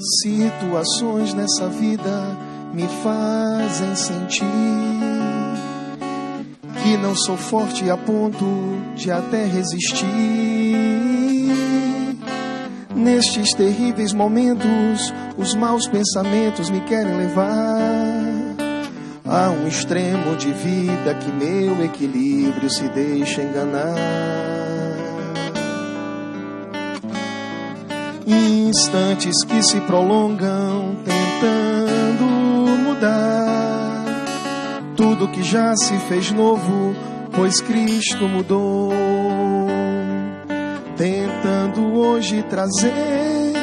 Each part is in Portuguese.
Situações nessa vida me fazem sentir que não sou forte a ponto de até resistir. Nestes terríveis momentos, os maus pensamentos me querem levar a um extremo de vida que meu equilíbrio se deixa enganar. Instantes que se prolongam tentando mudar tudo que já se fez novo, pois Cristo mudou. Tentando hoje trazer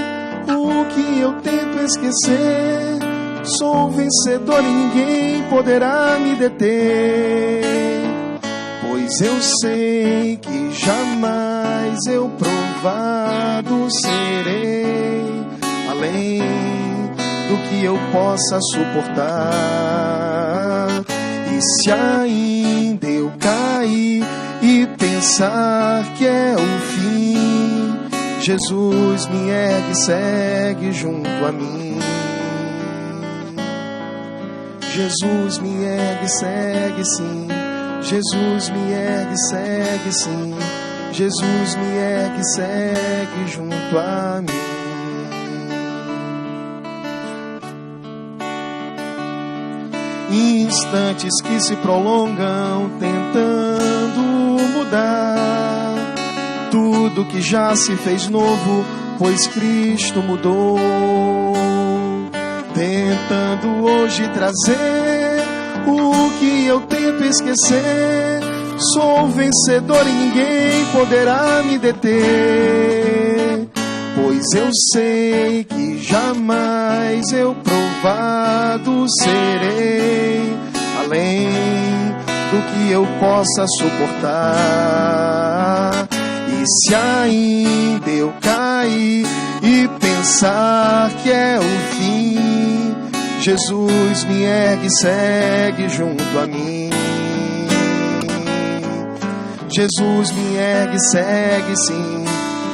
o que eu tento esquecer. Sou vencedor e ninguém poderá me deter, pois eu sei que jamais eu provado serei além do que eu possa suportar. E se ainda eu cair e pensar que é o fim, Jesus me ergue e segue junto a mim. Jesus me ergue e segue sim, Jesus me ergue e segue sim, Jesus me ergue e segue junto a mim. Instantes que se prolongam tentando mudar tudo que já se fez novo, pois Cristo mudou. Tentando hoje trazer o que eu tento esquecer. Sou vencedor e ninguém poderá me deter, pois eu sei que jamais eu provado serei além do que eu possa suportar. E se ainda eu cair e pensar que é o fim, Jesus me ergue e segue junto a mim. Jesus me ergue e segue sim,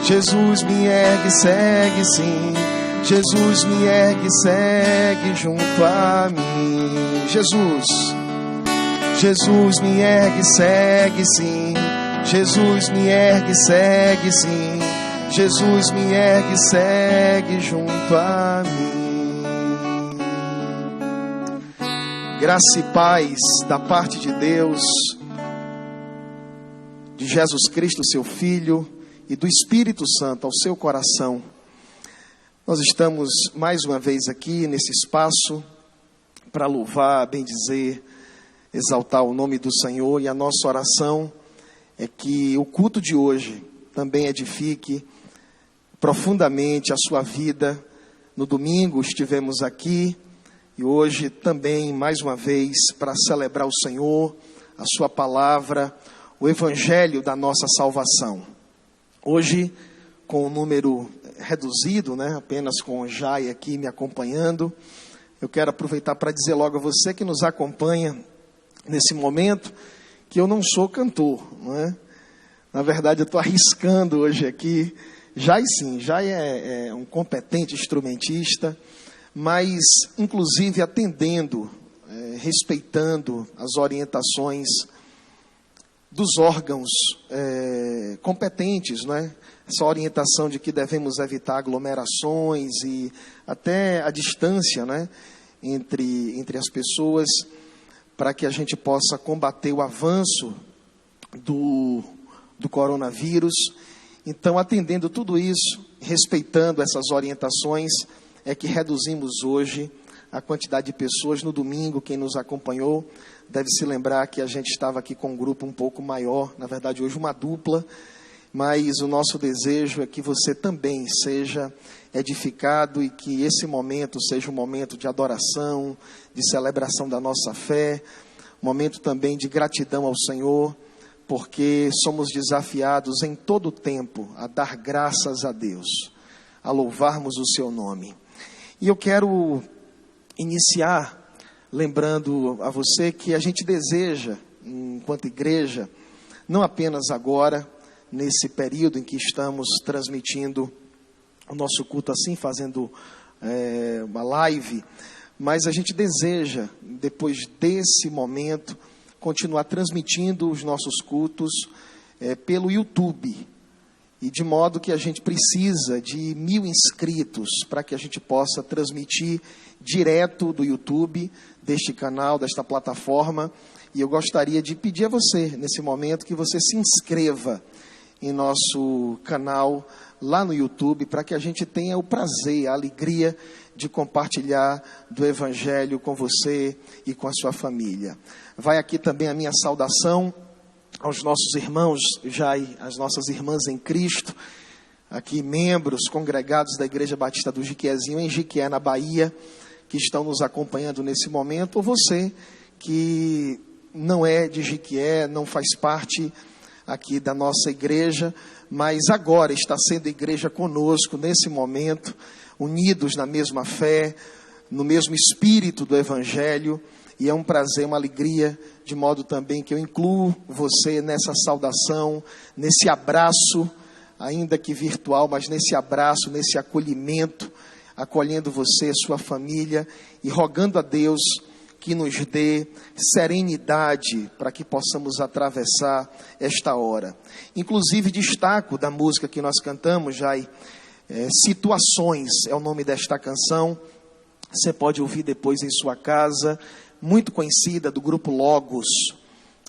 Jesus me ergue e segue sim, Jesus me ergue e segue junto a mim. Jesus me ergue e segue sim, Jesus me ergue e segue sim, Jesus me ergue e segue junto a mim. Graça e paz da parte de Deus, de Jesus Cristo, seu Filho, e do Espírito Santo ao seu coração. Nós estamos mais uma vez aqui nesse espaço para louvar, bendizer, exaltar o nome do Senhor, e a nossa oração é que o culto de hoje também edifique profundamente a sua vida. No domingo estivemos aqui e hoje também mais uma vez para celebrar o Senhor, a sua palavra, o evangelho da nossa salvação. Hoje com um número reduzido, apenas com o Jai aqui me acompanhando, eu quero aproveitar para dizer logo a você que nos acompanha nesse momento que eu não sou cantor, Na verdade eu estou arriscando hoje aqui. Jai sim, Jai é um competente instrumentista, mas inclusive atendendo, respeitando as orientações dos órgãos competentes, Essa orientação de que devemos evitar aglomerações e até a distância, entre as pessoas, para que a gente possa combater o avanço do coronavírus. Então, atendendo tudo isso, respeitando essas orientações, é que reduzimos hoje a quantidade de pessoas. No domingo, quem nos acompanhou deve se lembrar que a gente estava aqui com um grupo um pouco maior, na verdade hoje uma dupla, mas o nosso desejo é que você também seja edificado e que esse momento seja um momento de adoração, de celebração da nossa fé, um momento também de gratidão ao Senhor, porque somos desafiados em todo o tempo a dar graças a Deus, a louvarmos o seu nome. E eu quero iniciar lembrando a você que a gente deseja, enquanto igreja, não apenas agora, nesse período em que estamos transmitindo o nosso culto assim, fazendo uma live, mas a gente deseja, depois desse momento, continuar transmitindo os nossos cultos pelo YouTube. E de modo que a gente precisa de 1000 inscritos para que a gente possa transmitir direto do YouTube, deste canal, desta plataforma. E eu gostaria de pedir a você, nesse momento, que você se inscreva em nosso canal lá no YouTube, para que a gente tenha o prazer, a alegria de compartilhar do Evangelho com você e com a sua família. Vai aqui também a minha saudação aos nossos irmãos, as nossas irmãs em Cristo, aqui membros congregados da Igreja Batista do Jiquezinho, em Jiquié, na Bahia, que estão nos acompanhando nesse momento, ou você que não é de Jiquié, não faz parte aqui da nossa igreja, mas agora está sendo igreja conosco nesse momento, unidos na mesma fé, no mesmo espírito do Evangelho, e é um prazer, uma alegria, de modo também que eu incluo você nessa saudação, nesse abraço, ainda que virtual, mas nesse abraço, nesse acolhimento, acolhendo você, sua família, e rogando a Deus que nos dê serenidade para que possamos atravessar esta hora. Inclusive, destaco da música que nós cantamos, Situações é o nome desta canção. Você pode ouvir depois em sua casa, muito conhecida, do grupo Logos,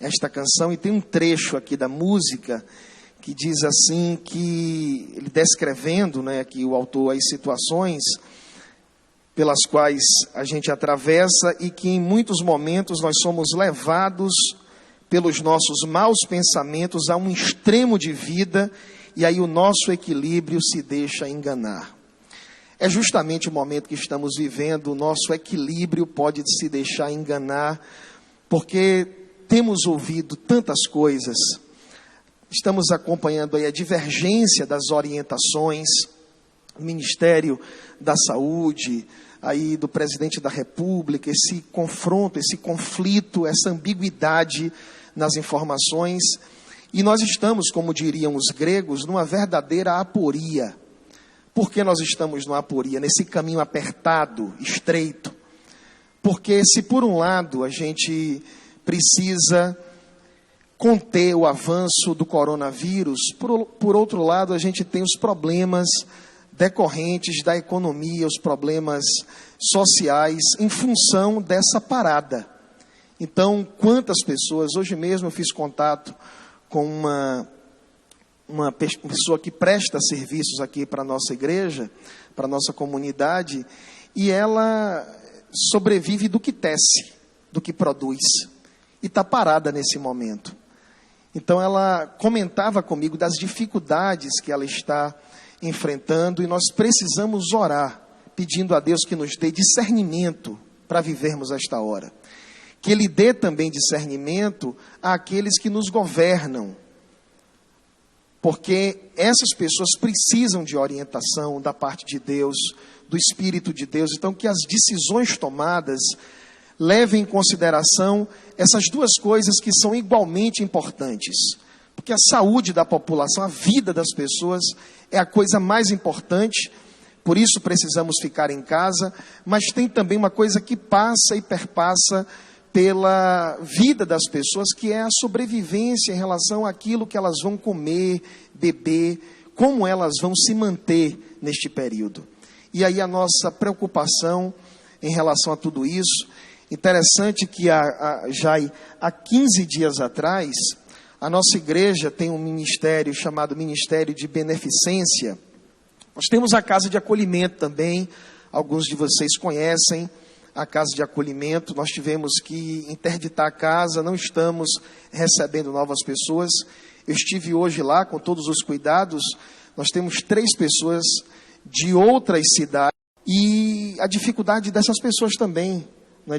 esta canção. E tem um trecho aqui da música que diz assim, que ele descrevendo, que o autor, as situações pelas quais a gente atravessa e que em muitos momentos nós somos levados pelos nossos maus pensamentos a um extremo de vida, e aí o nosso equilíbrio se deixa enganar. É justamente o momento que estamos vivendo, o nosso equilíbrio pode se deixar enganar, porque temos ouvido tantas coisas, estamos acompanhando aí a divergência das orientações, o Ministério da Saúde, aí do presidente da República, esse confronto, esse conflito, essa ambiguidade nas informações, e nós estamos, como diriam os gregos, numa verdadeira aporia. Por que nós estamos numa aporia, nesse caminho apertado, estreito? Porque se por um lado a gente precisa conter o avanço do coronavírus, por outro lado a gente tem os problemas decorrentes da economia, os problemas sociais em função dessa parada. Então, quantas pessoas, hoje mesmo eu fiz contato com uma pessoa que presta serviços aqui para a nossa igreja, para a nossa comunidade, e ela sobrevive do que tece, do que produz, e está parada nesse momento. Então ela comentava comigo das dificuldades que ela está enfrentando, e nós precisamos orar, pedindo a Deus que nos dê discernimento para vivermos esta hora. Que Ele dê também discernimento àqueles que nos governam, porque essas pessoas precisam de orientação da parte de Deus, do Espírito de Deus. Então, que as decisões tomadas levem em consideração essas duas coisas que são igualmente importantes. Porque a saúde da população, a vida das pessoas é a coisa mais importante, por isso precisamos ficar em casa, mas tem também uma coisa que passa e perpassa pela vida das pessoas, que é a sobrevivência em relação àquilo que elas vão comer, beber, como elas vão se manter neste período. E aí a nossa preocupação em relação a tudo isso, interessante que já há 15 dias atrás, a nossa igreja tem um ministério chamado Ministério de Beneficência. Nós temos a Casa de Acolhimento também, alguns de vocês conhecem a Casa de Acolhimento. Nós tivemos que interditar a casa, não estamos recebendo novas pessoas. Eu estive hoje lá com todos os cuidados. Nós temos 3 pessoas de outras cidades, e a dificuldade dessas pessoas também,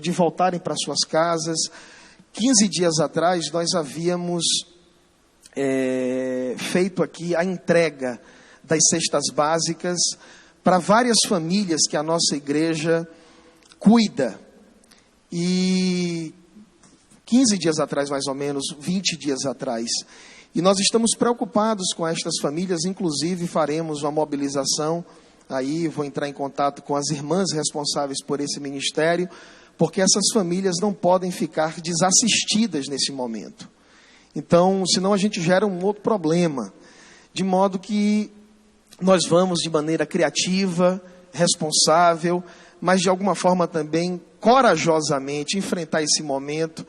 de voltarem para suas casas. 15 dias atrás, nós havíamos feito aqui a entrega das cestas básicas para várias famílias que a nossa igreja cuida. E 15 dias atrás, mais ou menos, 20 dias atrás. E nós estamos preocupados com estas famílias, inclusive faremos uma mobilização aí vou entrar em contato com as irmãs responsáveis por esse ministério, porque essas famílias não podem ficar desassistidas nesse momento. Então, senão a gente gera um outro problema, de modo que nós vamos de maneira criativa, responsável, mas de alguma forma também corajosamente enfrentar esse momento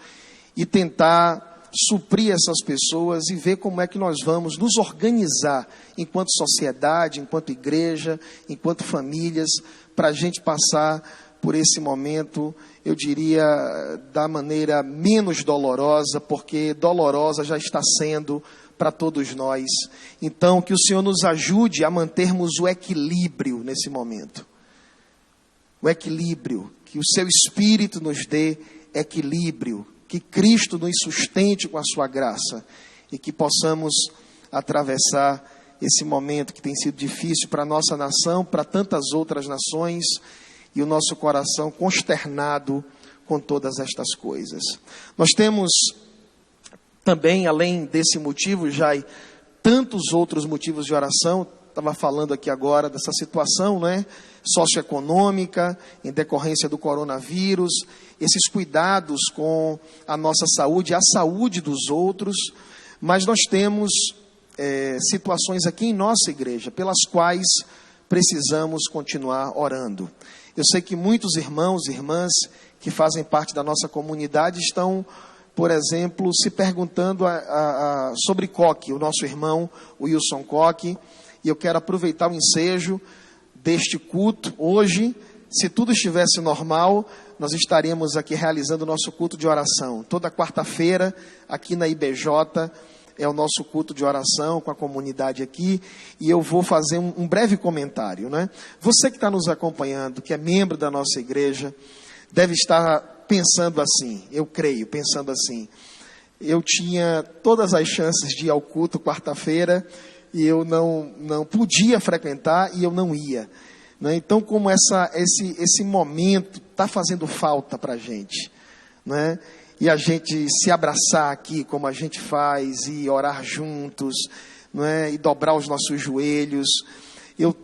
e tentar suprir essas pessoas e ver como é que nós vamos nos organizar enquanto sociedade, enquanto igreja, enquanto famílias, para a gente passar por esse momento, eu diria, da maneira menos dolorosa, porque dolorosa já está sendo para todos nós. Então, que o Senhor nos ajude a mantermos o equilíbrio nesse momento. O equilíbrio, que o seu Espírito nos dê equilíbrio, que Cristo nos sustente com a sua graça e que possamos atravessar esse momento que tem sido difícil para a nossa nação, para tantas outras nações, e o nosso coração consternado com todas estas coisas. Nós temos também, além desse motivo, Jai, tantos outros motivos de oração. Estava falando aqui agora dessa situação, né, socioeconômica, em decorrência do coronavírus, esses cuidados com a nossa saúde, a saúde dos outros, mas nós temos situações aqui em nossa igreja, pelas quais precisamos continuar orando. Eu sei que muitos irmãos e irmãs que fazem parte da nossa comunidade estão, por exemplo, se perguntando sobre Coque, o nosso irmão Wilson Coque, e eu quero aproveitar o ensejo deste culto. Hoje, se tudo estivesse normal, nós estaríamos aqui realizando o nosso culto de oração. Toda quarta-feira, aqui na IBJ, é o nosso culto de oração com a comunidade aqui, e eu vou fazer um breve comentário, né? Você que está nos acompanhando, que é membro da nossa igreja, deve estar pensando assim, eu creio, pensando assim: eu tinha todas as chances de ir ao culto quarta-feira, e eu não podia frequentar, e eu não ia, né? Então, como esse momento está fazendo falta para a gente, né? E a gente se abraçar aqui, como a gente faz, e orar juntos, não é? E dobrar os nossos joelhos. Eu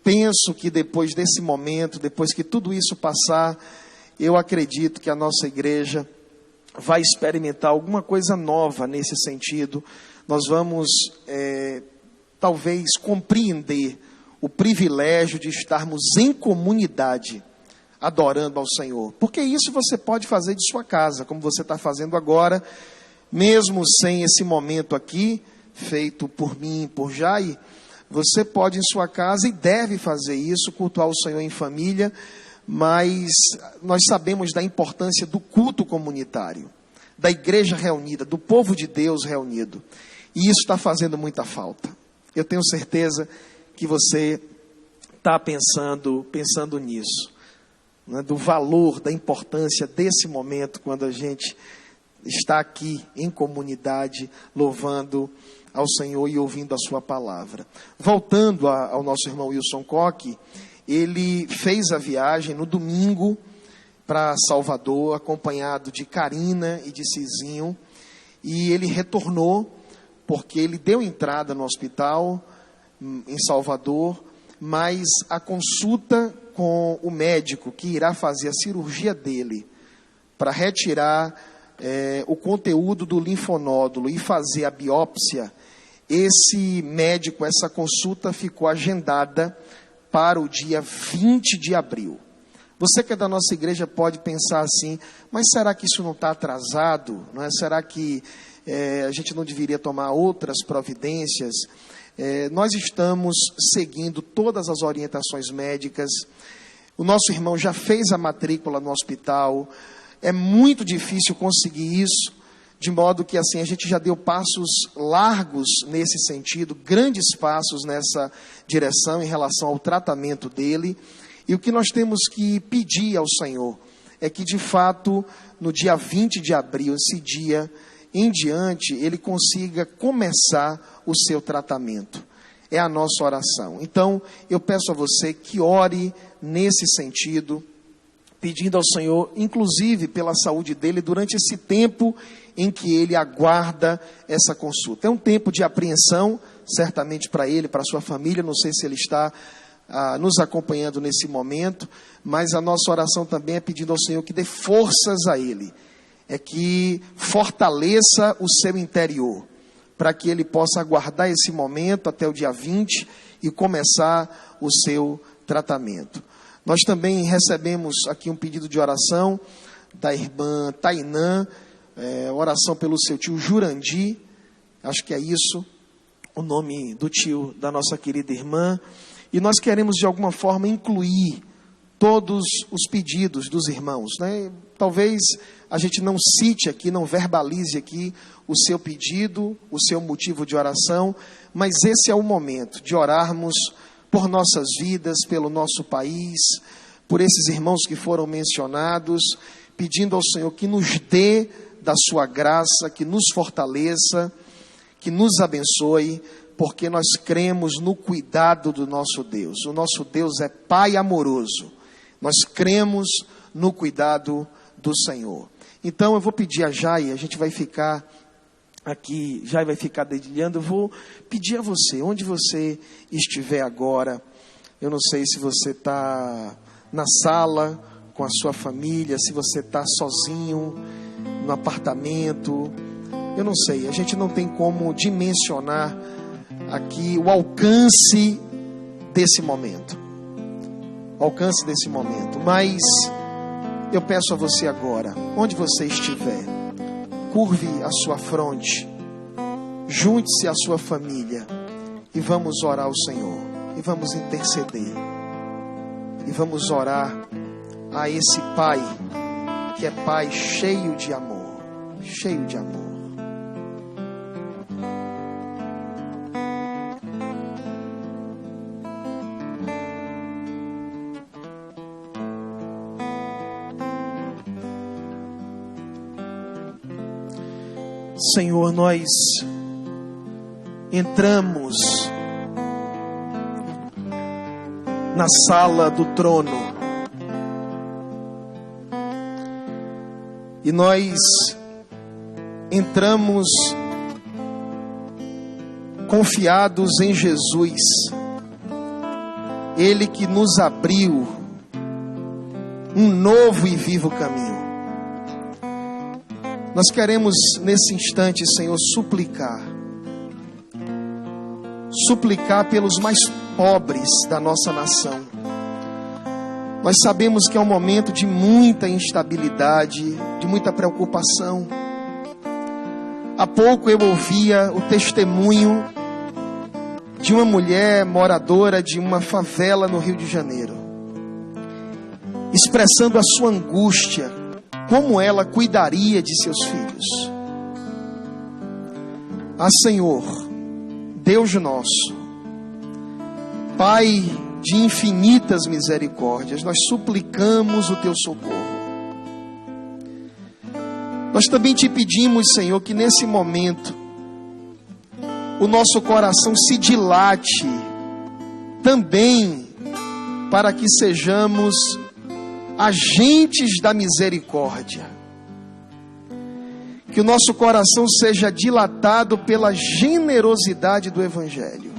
penso que depois desse momento, depois que tudo isso passar, eu acredito que a nossa igreja vai experimentar alguma coisa nova nesse sentido. Nós vamos, talvez, compreender o privilégio de estarmos em comunidade, adorando ao Senhor, porque isso você pode fazer de sua casa, como você está fazendo agora, mesmo sem esse momento aqui, feito por mim, por Jai, você pode em sua casa e deve fazer isso, cultuar o Senhor em família, mas nós sabemos da importância do culto comunitário, da igreja reunida, do povo de Deus reunido, e isso está fazendo muita falta. Eu tenho certeza que você está pensando nisso, né, do valor, da importância desse momento, quando a gente está aqui em comunidade, louvando ao Senhor e ouvindo a sua palavra. Voltando ao nosso irmão Wilson Coque, ele fez a viagem no domingo para Salvador, acompanhado de Karina e de Cizinho, e ele retornou, porque ele deu entrada no hospital em Salvador, mas a consulta com o médico que irá fazer a cirurgia dele para retirar o conteúdo do linfonódulo e fazer a biópsia, esse médico, essa consulta ficou agendada para o dia 20 de abril. Você que é da nossa igreja pode pensar assim, mas será que isso não está atrasado? Não é? Será que a gente não deveria tomar outras providências? Nós estamos seguindo todas as orientações médicas. O nosso irmão já fez a matrícula no hospital. É muito difícil conseguir isso, de modo que assim a gente já deu passos largos nesse sentido, grandes passos nessa direção em relação ao tratamento dele. E o que nós temos que pedir ao Senhor é que, de fato, no dia 20 de abril, esse dia em diante, ele consiga começar o seu tratamento. É a nossa oração. Então, eu peço a você que ore nesse sentido, pedindo ao Senhor, inclusive pela saúde dele, durante esse tempo em que ele aguarda essa consulta. É um tempo de apreensão, certamente para ele, para a sua família. Não sei se ele está nos acompanhando nesse momento, mas a nossa oração também é pedindo ao Senhor que dê forças a ele, que fortaleça o seu interior, para que ele possa aguardar esse momento até o dia 20 e começar o seu tratamento. Nós também recebemos aqui um pedido de oração da irmã Tainã, oração pelo seu tio Jurandir, acho que é isso, o nome do tio da nossa querida irmã, e nós queremos de alguma forma incluir todos os pedidos dos irmãos, né? Talvez a gente não cite aqui, não verbalize aqui o seu pedido, o seu motivo de oração, mas esse é o momento de orarmos por nossas vidas, pelo nosso país, por esses irmãos que foram mencionados, pedindo ao Senhor que nos dê da sua graça, que nos fortaleça, que nos abençoe, porque nós cremos no cuidado do nosso Deus. O nosso Deus é Pai amoroso. Nós cremos no cuidado do Senhor. Então eu vou pedir a Jai, a gente vai ficar aqui, Jai vai ficar dedilhando, eu vou pedir a você, onde você estiver agora, eu não sei se você está na sala com a sua família, se você está sozinho, no apartamento, eu não sei, a gente não tem como dimensionar aqui o alcance desse momento. Mas eu peço a você agora, onde você estiver, curve a sua fronte, junte-se à sua família e vamos orar ao Senhor, e vamos interceder, e vamos orar a esse Pai, que é Pai cheio de amor, cheio de amor. Senhor, nós entramos na sala do trono e nós entramos confiados em Jesus, Ele que nos abriu um novo e vivo caminho. Nós queremos nesse instante, Senhor, suplicar pelos mais pobres da nossa nação. Nós sabemos que é um momento de muita instabilidade, de muita preocupação. Há pouco eu ouvia o testemunho de uma mulher moradora de uma favela no Rio de Janeiro, expressando a sua angústia, como ela cuidaria de seus filhos. Senhor, Deus nosso, Pai de infinitas misericórdias, nós suplicamos o teu socorro. Nós também te pedimos, Senhor, que nesse momento o nosso coração se dilate também para que sejamos agentes da misericórdia, que o nosso coração seja dilatado pela generosidade do Evangelho.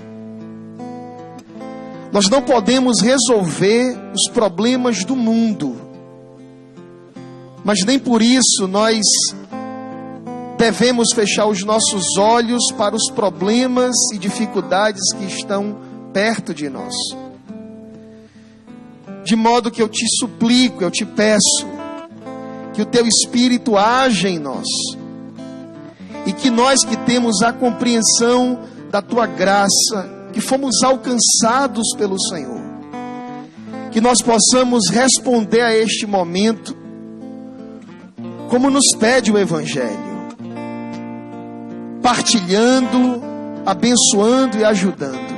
Nós não podemos resolver os problemas do mundo, mas nem por isso nós devemos fechar os nossos olhos para os problemas e dificuldades que estão perto de nós. De modo que eu te suplico, eu te peço, que o teu Espírito haja em nós, e que nós que temos a compreensão da tua graça, que fomos alcançados pelo Senhor, que nós possamos responder a este momento, como nos pede o Evangelho, partilhando, abençoando e ajudando.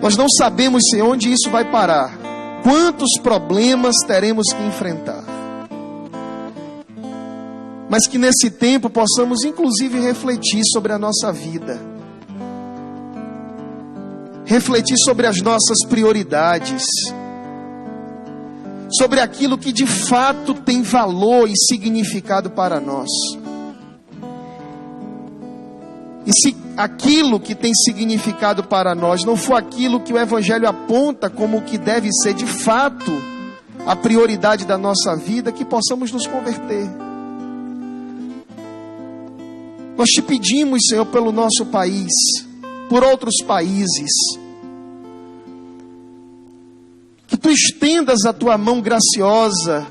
Nós não sabemos, Senhor, onde isso vai parar, quantos problemas teremos que enfrentar, mas que nesse tempo possamos inclusive refletir sobre a nossa vida, refletir sobre as nossas prioridades, sobre aquilo que de fato tem valor e significado para nós. E se aquilo que tem significado para nós não for aquilo que o Evangelho aponta como o que deve ser de fato a prioridade da nossa vida, que possamos nos converter. Nós te pedimos, Senhor, pelo nosso país, por outros países, que Tu estendas a Tua mão graciosa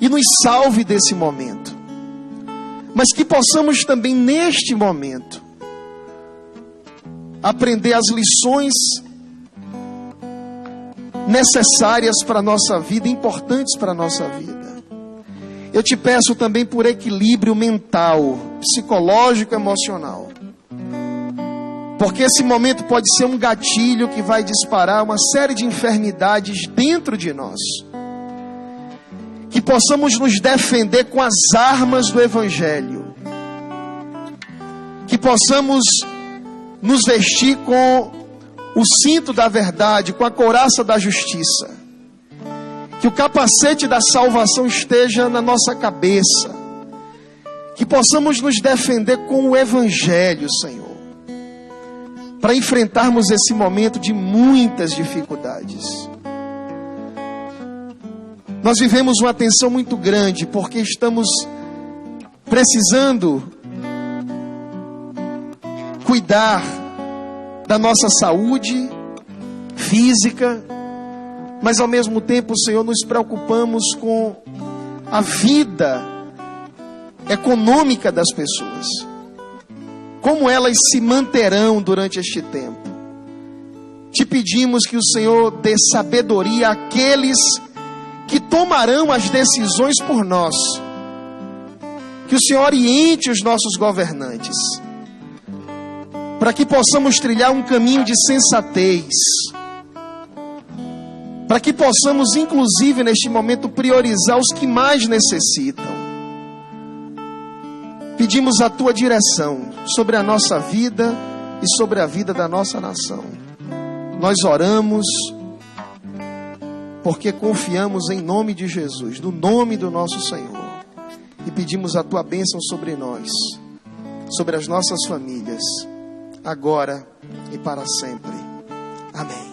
e nos salve desse momento. Mas que possamos também, neste momento, aprender as lições necessárias para a nossa vida, importantes para a nossa vida. Eu te peço também por equilíbrio mental, psicológico, emocional. Porque esse momento pode ser um gatilho que vai disparar uma série de enfermidades dentro de nós. Que possamos nos defender com as armas do Evangelho. Que possamos nos vestir com o cinto da verdade, com a couraça da justiça. Que o capacete da salvação esteja na nossa cabeça. Que possamos nos defender com o Evangelho, Senhor. Para enfrentarmos esse momento de muitas dificuldades. Nós vivemos uma tensão muito grande, porque estamos precisando cuidar da nossa saúde física, mas ao mesmo tempo, Senhor, nos preocupamos com a vida econômica das pessoas. Como elas se manterão durante este tempo. Te pedimos que o Senhor dê sabedoria àqueles que tomarão as decisões por nós. Que o Senhor oriente os nossos governantes, para que possamos trilhar um caminho de sensatez, para que possamos, inclusive, neste momento, priorizar os que mais necessitam. Pedimos a Tua direção sobre a nossa vida e sobre a vida da nossa nação. Nós oramos porque confiamos em nome de Jesus, no nome do nosso Senhor. E pedimos a Tua bênção sobre nós, sobre as nossas famílias, agora e para sempre. Amém.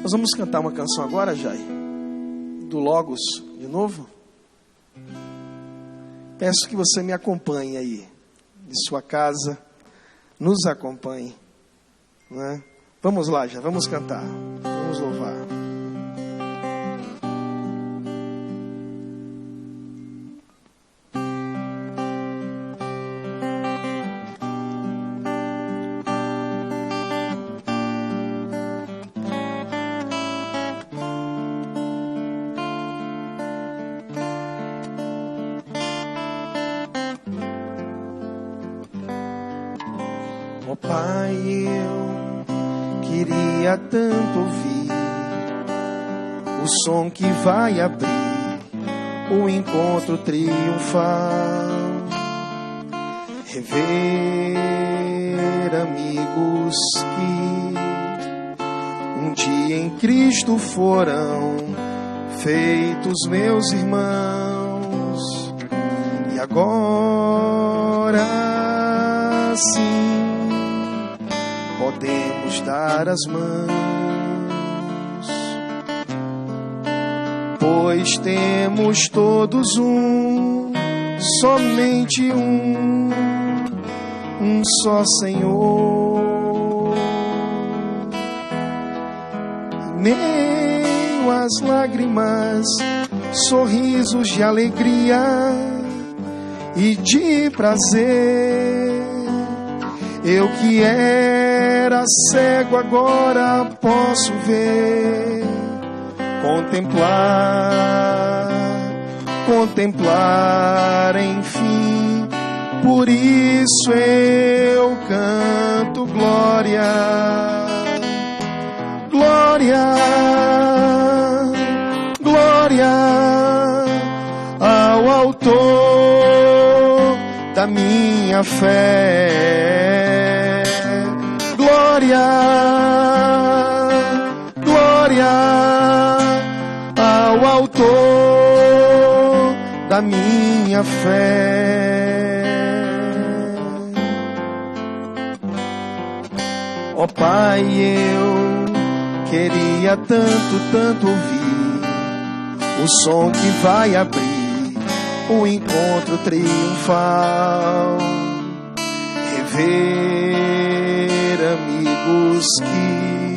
Nós vamos cantar uma canção agora, Jai, do Logos, de novo. Peço que você me acompanhe aí, de sua casa, nos acompanhe, não é? Vamos lá, já vamos cantar, vamos louvar. Ó Pai, eu queria tanto ouvir o som que vai abrir o encontro triunfal, rever amigos que um dia em Cristo foram feitos meus irmãos, e agora sim podemos dar as mãos, pois temos todos somente um só Senhor. Em meio às lágrimas, sorrisos de alegria e de prazer, eu que era cego agora posso ver, contemplar, enfim. Por isso eu canto glória, glória, glória ao Autor da minha fé. Glória, glória ao Autor da minha fé. Ó Pai, eu queria tanto ouvir o som que vai abrir o encontro triunfal. Rever amigos que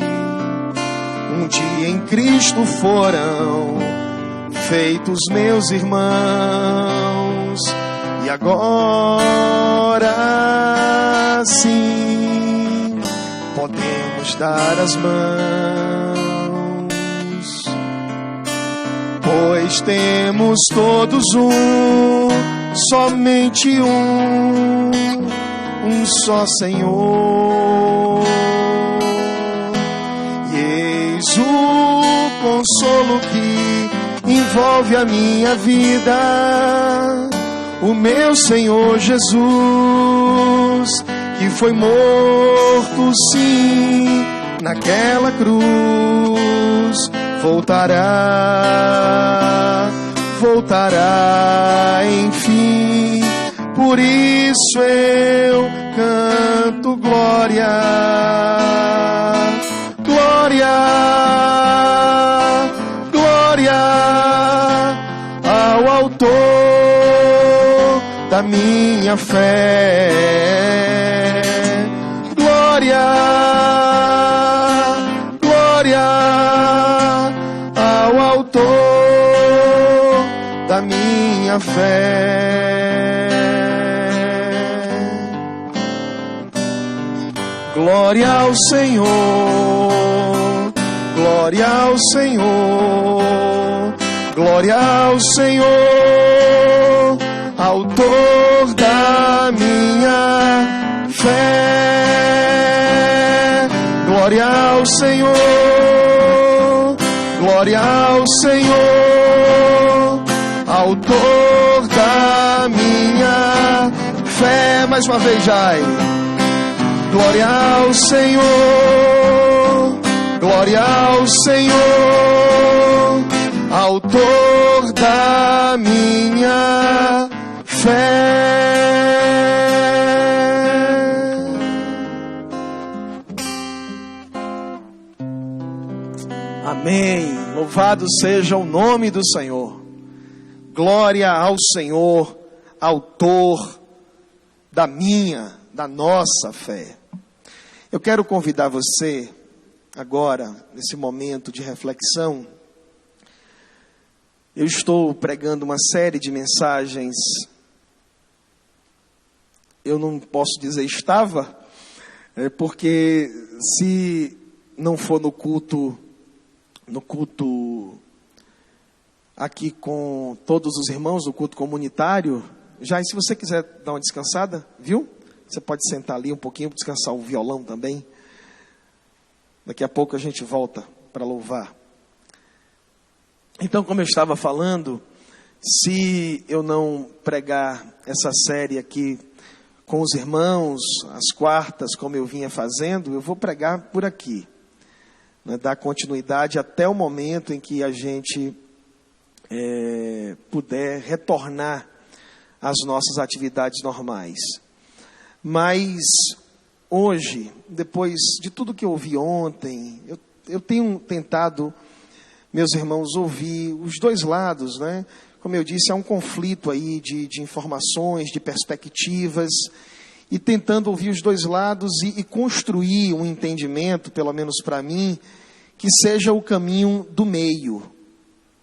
um dia em Cristo foram feitos meus irmãos, e agora sim podemos dar as mãos, pois temos todos somente um só Senhor. E eis o consolo que envolve a minha vida, o meu Senhor Jesus, que foi morto sim naquela cruz, voltará enfim. Por isso eu canto glória, glória, glória ao autor da minha fé. Glória, glória ao autor da minha fé. Glória ao Senhor, glória ao Senhor, glória ao Senhor, autor da minha fé. Glória ao Senhor, glória ao Senhor, autor da minha fé. Mais uma vez, Jai. Glória ao Senhor, glória ao Senhor, autor da minha fé. Amém. Louvado seja o nome do Senhor. Glória ao Senhor, autor da nossa fé. Eu quero convidar você agora, nesse momento de reflexão. Eu estou pregando uma série de mensagens. Eu não posso dizer estava, porque se não for no culto aqui com todos os irmãos, no culto comunitário, já, e se você quiser dar uma descansada, viu? Você pode sentar ali um pouquinho para descansar o violão também. Daqui a pouco a gente volta para louvar. Então, como eu estava falando, se eu não pregar essa série aqui com os irmãos, às quartas, como eu vinha fazendo, eu vou pregar por aqui, né, dar continuidade até o momento em que a gente puder retornar às nossas atividades normais. Mas hoje, depois de tudo que eu ouvi ontem, eu tenho tentado, meus irmãos, ouvir os dois lados, né? Como eu disse, há um conflito aí de informações, de perspectivas, e tentando ouvir os dois lados e construir um entendimento, pelo menos para mim, que seja o caminho do meio,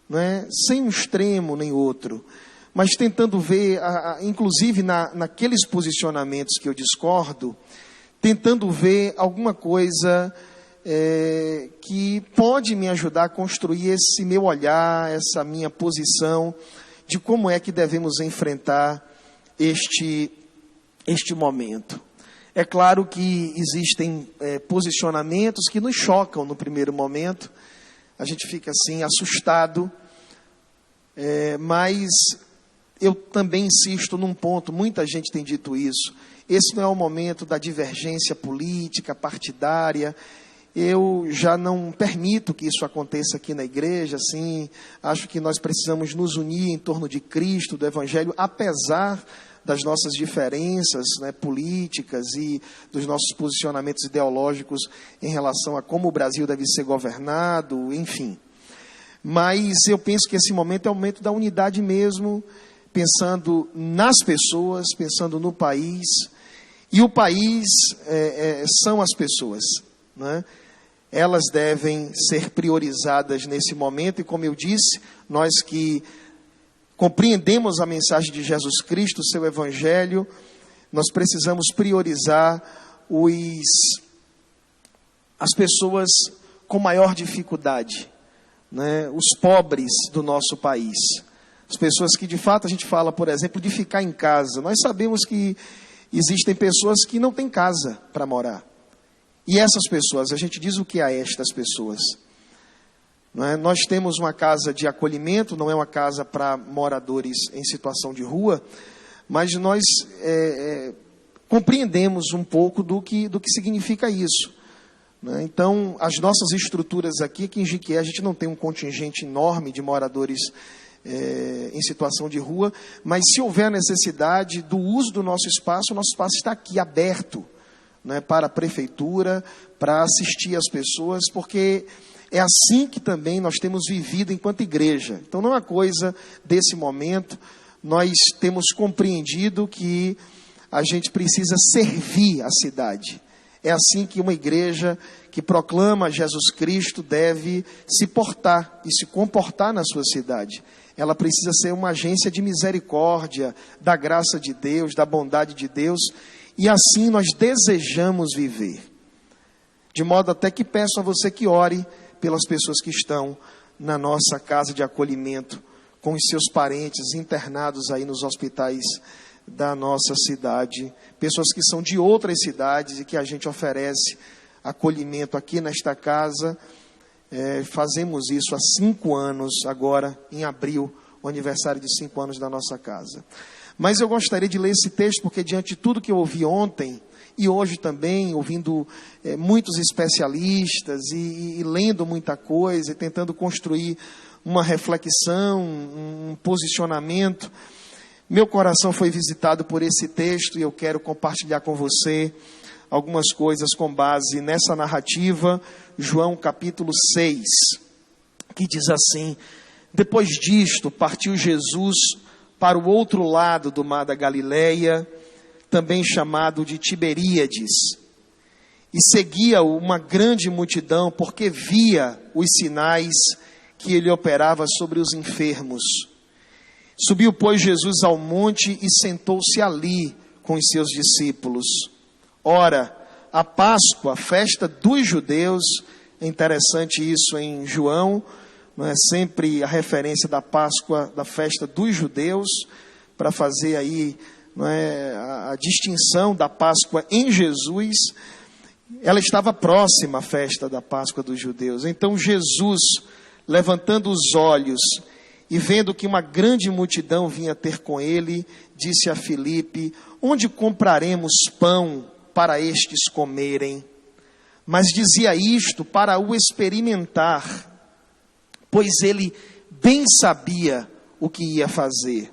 né? Sem um extremo nem outro, mas tentando ver, inclusive naqueles posicionamentos que eu discordo, tentando ver alguma coisa que pode me ajudar a construir esse meu olhar, essa minha posição, de como é que devemos enfrentar este momento. É claro que existem posicionamentos que nos chocam no primeiro momento, a gente fica assim assustado, mas eu também insisto num ponto, muita gente tem dito isso, esse não é o momento da divergência política, partidária. Eu já não permito que isso aconteça aqui na igreja, assim, acho que nós precisamos nos unir em torno de Cristo, do Evangelho, apesar das nossas diferenças, né, políticas e dos nossos posicionamentos ideológicos em relação a como o Brasil deve ser governado, enfim. Mas eu penso que esse momento é o momento da unidade mesmo, pensando nas pessoas, pensando no país. E o país são as pessoas, né? Elas devem ser priorizadas nesse momento. E como eu disse, nós que compreendemos a mensagem de Jesus Cristo, o seu Evangelho, nós precisamos priorizar as pessoas com maior dificuldade, né? Os pobres do nosso país. As pessoas que de fato a gente fala, por exemplo, de ficar em casa. Nós sabemos que existem pessoas que não têm casa para morar. E essas pessoas, a gente diz o que a estas pessoas? Não é? Nós temos uma casa de acolhimento, não é uma casa para moradores em situação de rua, mas nós compreendemos um pouco do que significa isso. Né? Então, as nossas estruturas aqui em Jiquié, a gente não tem um contingente enorme de moradores em situação de rua, mas se houver a necessidade do uso do nosso espaço, o nosso espaço está aqui aberto, né, para a prefeitura, para assistir as pessoas, porque é assim que também nós temos vivido enquanto igreja. Então não é uma coisa desse momento, nós temos compreendido que a gente precisa servir a cidade. É assim que uma igreja que proclama Jesus Cristo deve se portar e se comportar na sua cidade. Ela precisa ser uma agência de misericórdia, da graça de Deus, da bondade de Deus, e assim nós desejamos viver. De modo até que peço a você que ore pelas pessoas que estão na nossa casa de acolhimento, com os seus parentes internados aí nos hospitais da nossa cidade, pessoas que são de outras cidades e que a gente oferece acolhimento aqui nesta casa. Fazemos isso há 5 anos, agora em abril, o aniversário de 5 anos da nossa casa. Mas eu gostaria de ler esse texto, porque diante de tudo que eu ouvi ontem, e hoje também, ouvindo muitos especialistas, e lendo muita coisa, e tentando construir uma reflexão, um posicionamento, meu coração foi visitado por esse texto, e eu quero compartilhar com você algumas coisas com base nessa narrativa, João capítulo 6, que diz assim: depois disto, partiu Jesus para o outro lado do mar da Galileia, também chamado de Tiberíades, e seguia-o uma grande multidão, porque via os sinais que ele operava sobre os enfermos. Subiu, pois, Jesus ao monte e sentou-se ali com os seus discípulos. Ora, a Páscoa, a festa dos judeus, é interessante isso em João, não é sempre a referência da Páscoa, da festa dos judeus, para fazer aí, não é, a distinção da Páscoa em Jesus. Ela estava próxima à festa da Páscoa dos judeus. Então Jesus, levantando os olhos e vendo que uma grande multidão vinha ter com ele, disse a Filipe: onde compraremos pão para estes comerem? Mas dizia isto para o experimentar, pois ele bem sabia o que ia fazer.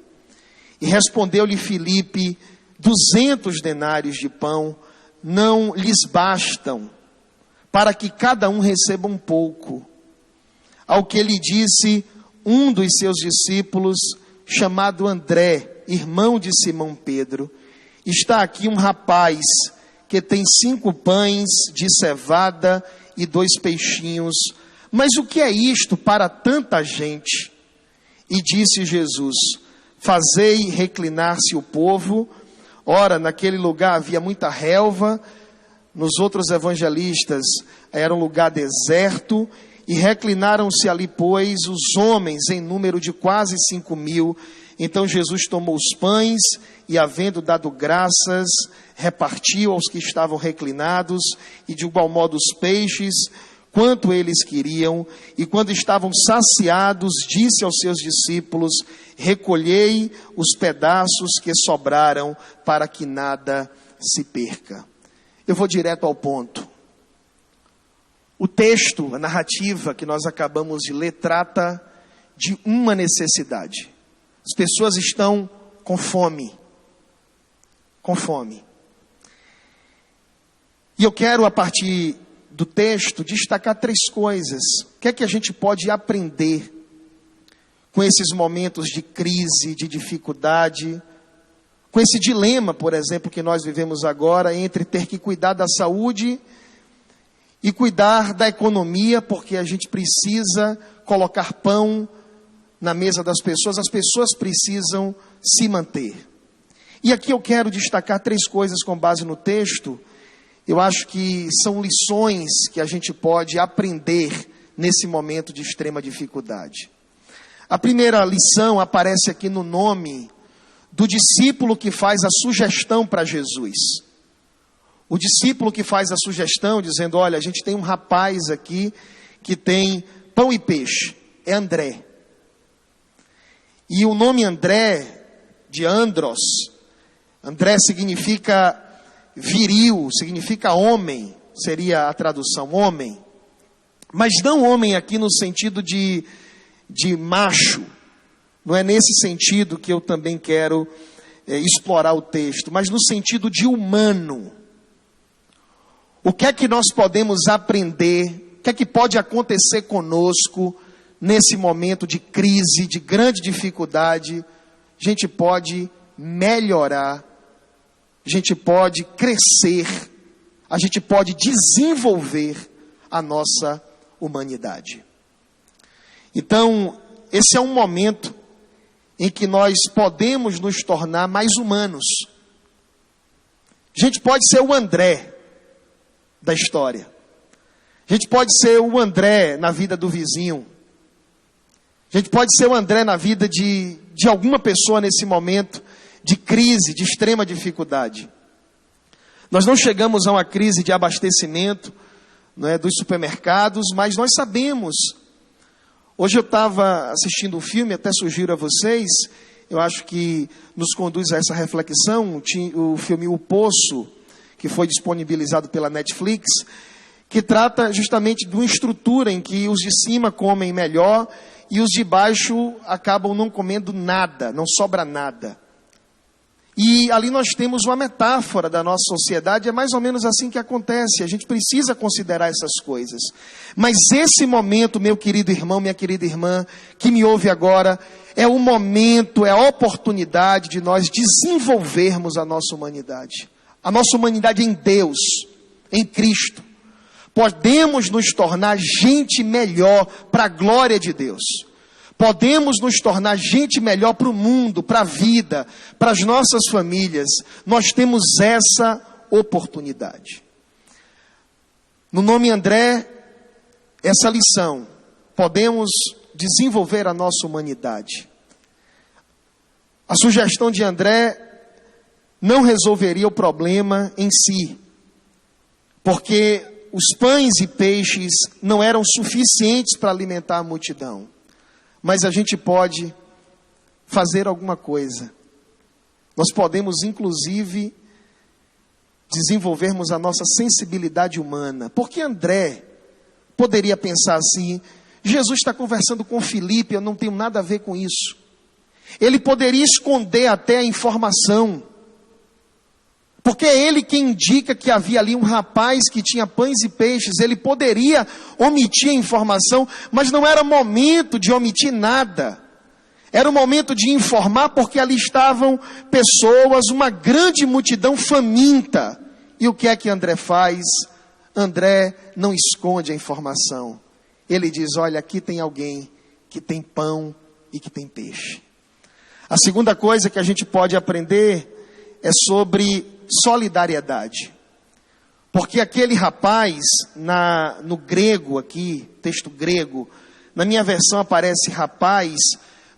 E respondeu-lhe Filipe: 200 denários de pão não lhes bastam, para que cada um receba um pouco. Ao que lhe disse um dos seus discípulos, chamado André, irmão de Simão Pedro: está aqui um rapaz que tem 5 pães de cevada e 2 peixinhos, mas o que é isto para tanta gente? E disse Jesus: fazei reclinar-se o povo. Ora, naquele lugar havia muita relva, nos outros evangelistas era um lugar deserto, e reclinaram-se ali, pois, os homens em número de quase 5.000. Então Jesus tomou os pães e, havendo dado graças, repartiu aos que estavam reclinados, e de igual modo os peixes, quanto eles queriam. E quando estavam saciados, disse aos seus discípulos: recolhei os pedaços que sobraram, para que nada se perca. Eu vou direto ao ponto. O texto, a narrativa que nós acabamos de ler, trata de uma necessidade. As pessoas estão com fome. com fome. E eu quero, a partir do texto, destacar 3 coisas. O que é que a gente pode aprender com esses momentos de crise, de dificuldade, com esse dilema, por exemplo, que nós vivemos agora, entre ter que cuidar da saúde e cuidar da economia, porque a gente precisa colocar pão na mesa das pessoas, as pessoas precisam se manter. E aqui eu quero destacar 3 coisas com base no texto. Eu acho que são lições que a gente pode aprender nesse momento de extrema dificuldade. A primeira lição aparece aqui no nome do discípulo que faz a sugestão para Jesus. O discípulo que faz a sugestão, dizendo, olha, a gente tem um rapaz aqui que tem pão e peixe, é André. E o nome André, de Andros, André significa viril, significa homem, seria a tradução, homem. Mas não homem aqui no sentido de macho. Não é nesse sentido que eu também quero explorar o texto, mas no sentido de humano. O que é que nós podemos aprender, o que é que pode acontecer conosco nesse momento de crise, de grande dificuldade? A gente pode melhorar, a gente pode crescer, a gente pode desenvolver a nossa humanidade. Então, esse é um momento em que nós podemos nos tornar mais humanos. A gente pode ser o André da história. A gente pode ser o André na vida do vizinho. A gente pode ser o André na vida de alguma pessoa nesse momento de crise, de extrema dificuldade. Nós não chegamos a uma crise de abastecimento, não é, dos supermercados, mas nós sabemos. Hoje eu estava assistindo um filme, até sugiro a vocês, eu acho que nos conduz a essa reflexão, o filme O Poço, que foi disponibilizado pela Netflix, que trata justamente de uma estrutura em que os de cima comem melhor e os de baixo acabam não comendo nada, não sobra nada. E ali nós temos uma metáfora da nossa sociedade, é mais ou menos assim que acontece, a gente precisa considerar essas coisas. Mas esse momento, meu querido irmão, minha querida irmã, que me ouve agora, é o momento, é a oportunidade de nós desenvolvermos a nossa humanidade. A nossa humanidade em Deus, em Cristo. Podemos nos tornar gente melhor para a glória de Deus. Podemos nos tornar gente melhor para o mundo, para a vida, para as nossas famílias. Nós temos essa oportunidade. No nome André, essa lição. Podemos desenvolver a nossa humanidade. A sugestão de André não resolveria o problema em si, porque os pães e peixes não eram suficientes para alimentar a multidão. Mas a gente pode fazer alguma coisa. Nós podemos, inclusive, desenvolvermos a nossa sensibilidade humana. Porque André poderia pensar assim, Jesus está conversando com Filipe, eu não tenho nada a ver com isso. Ele poderia esconder até a informação. Porque é ele quem indica que havia ali um rapaz que tinha pães e peixes. Ele poderia omitir a informação, mas não era momento de omitir nada. Era o momento de informar, porque ali estavam pessoas, uma grande multidão faminta. E o que é que André faz? André não esconde a informação. Ele diz, olha, aqui tem alguém que tem pão e que tem peixe. A segunda coisa que a gente pode aprender é sobre solidariedade. Porque aquele rapaz, no grego aqui, texto grego, na minha versão aparece rapaz,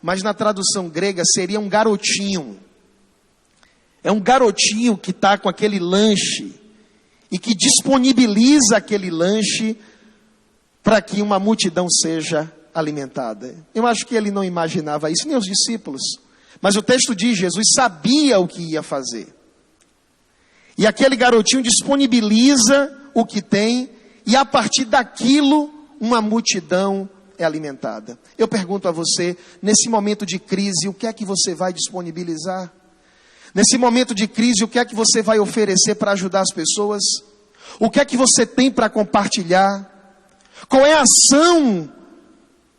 mas na tradução grega seria um garotinho. É um garotinho que está com aquele lanche e que disponibiliza aquele lanche para que uma multidão seja alimentada. Eu acho que ele não imaginava isso, nem os discípulos. Mas o texto diz, Jesus sabia o que ia fazer. E aquele garotinho disponibiliza o que tem, e a partir daquilo, uma multidão é alimentada. Eu pergunto a você, nesse momento de crise, o que é que você vai disponibilizar? Nesse momento de crise, o que é que você vai oferecer para ajudar as pessoas? O que é que você tem para compartilhar? Qual é a ação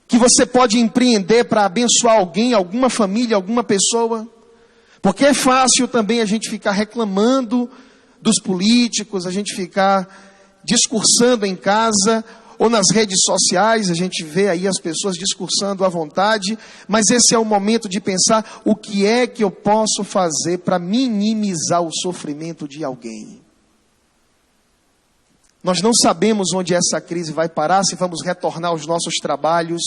que você pode empreender para abençoar alguém, alguma família, alguma pessoa? Porque é fácil também a gente ficar reclamando dos políticos, a gente ficar discursando em casa ou nas redes sociais, a gente vê aí as pessoas discursando à vontade, mas esse é o momento de pensar o que é que eu posso fazer para minimizar o sofrimento de alguém. Nós não sabemos onde essa crise vai parar, se vamos retornar aos nossos trabalhos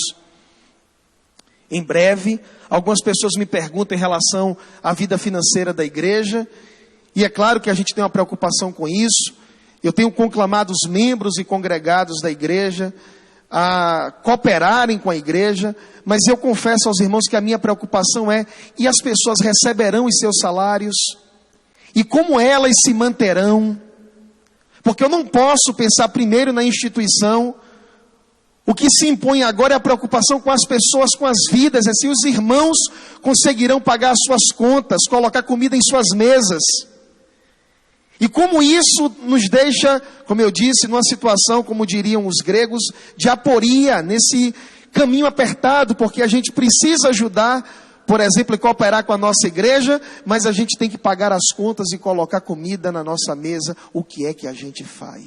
em breve. Algumas pessoas me perguntam em relação à vida financeira da igreja, e é claro que a gente tem uma preocupação com isso. Eu tenho conclamado os membros e congregados da igreja a cooperarem com a igreja, mas eu confesso aos irmãos que a minha preocupação é, e as pessoas receberão os seus salários? E como elas se manterão? Porque eu não posso pensar primeiro na instituição. O que se impõe agora é a preocupação com as pessoas, com as vidas, é se os irmãos conseguirão pagar as suas contas, colocar comida em suas mesas. E como isso nos deixa, como eu disse, numa situação, como diriam os gregos, de aporia, nesse caminho apertado, porque a gente precisa ajudar, por exemplo, e cooperar com a nossa igreja, mas a gente tem que pagar as contas e colocar comida na nossa mesa. O que é que a gente faz?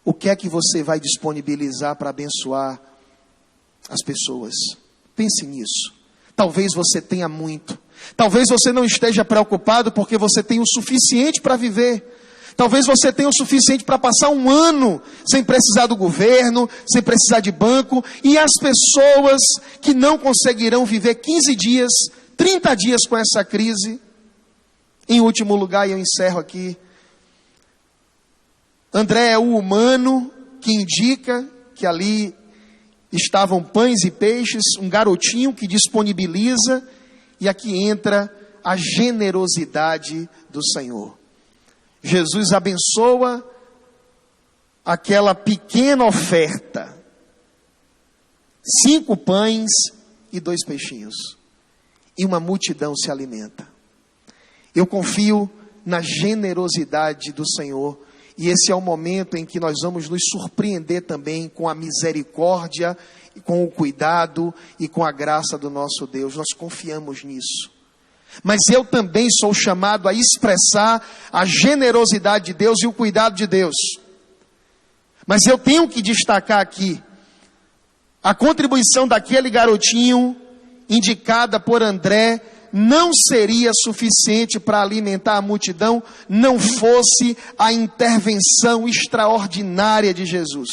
O que é que você vai disponibilizar para abençoar as pessoas? Pense nisso. Talvez você tenha muito. Talvez você não esteja preocupado porque você tem o suficiente para viver. Talvez você tenha o suficiente para passar um ano sem precisar do governo, sem precisar de banco. E as pessoas que não conseguirão viver 15 dias, 30 dias com essa crise. Em último lugar, e eu encerro aqui, André é o humano que indica que ali estavam pães e peixes, um garotinho que disponibiliza, e aqui entra a generosidade do Senhor. Jesus abençoa aquela pequena oferta, 5 pães e 2 peixinhos, e uma multidão se alimenta. Eu confio na generosidade do Senhor, e esse é o momento em que nós vamos nos surpreender também com a misericórdia, com o cuidado e com a graça do nosso Deus. Nós confiamos nisso. Mas eu também sou chamado a expressar a generosidade de Deus e o cuidado de Deus. Mas eu tenho que destacar aqui a contribuição daquele garotinho, indicada por André, não seria suficiente para alimentar a multidão, não fosse a intervenção extraordinária de Jesus.